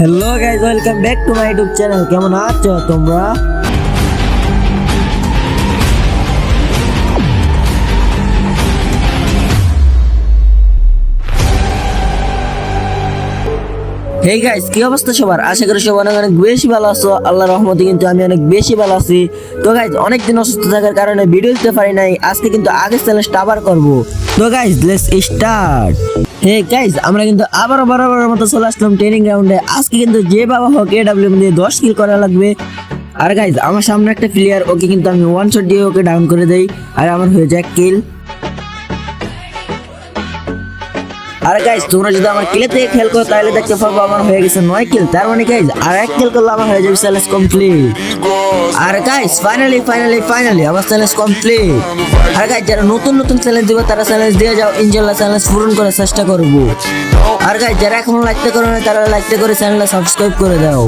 Hello guys, welcome back to my YouTube channel. কেমন আছো তোমরা? হেই গাইস, কি অবস্থা সবার? আশা করি সবাই অনেক অনেক বেশি ভালো আছো। আল্লাহর রহমতে কিন্তু আমি অনেক বেশি ভালো আছি। তো গাইস, অনেকদিন অসুস্থ থাকার কারণে ভিডিও দিতে পারি নাই। আজকে কিন্তু আগের চ্যালেঞ্জটা আবার করব। তো guys, let's start. Hey guys, আমরা কিন্তু আবারও বরাবরের মতো চলে আসলাম ট্রেনিং গ্রাউন্ডে। আজকে কিন্তু যে বাবা হোক এডব্লিউ দিয়ে 10 কিল করা লাগবে। আর গাইস, আমার সামনে একটা প্লেয়ার, ওকে কিন্তু আমি ওয়ান শট দিয়ে ওকে ডাউন করে দেই, আর আমার হয়ে যায় কিল। আর গাইস, তোমরা যদি আমার কিলে থেকে খেল করো তাহলে দেখতে পাবো আমার হয়ে গেছে 9 কিল। তার মানে গাইস, আর এক কিল করলে আমার হয়ে যাবে চ্যালেঞ্জ কমপ্লিট। আর গাইস, ফাইনালি আমার চ্যালেঞ্জ কমপ্লিট। আর গাইস, যারা নতুন নতুন চ্যালেঞ্জ দিবে তারা চ্যালেঞ্জ দিয়ে যাও, ইনশাআল্লাহ চ্যালেঞ্জ পূরণ করার চেষ্টা করব। আর গাইস, যারা এখনো লাইক করো না তারা লাইক করে চ্যানেলটা সাবস্ক্রাইব করে দাও।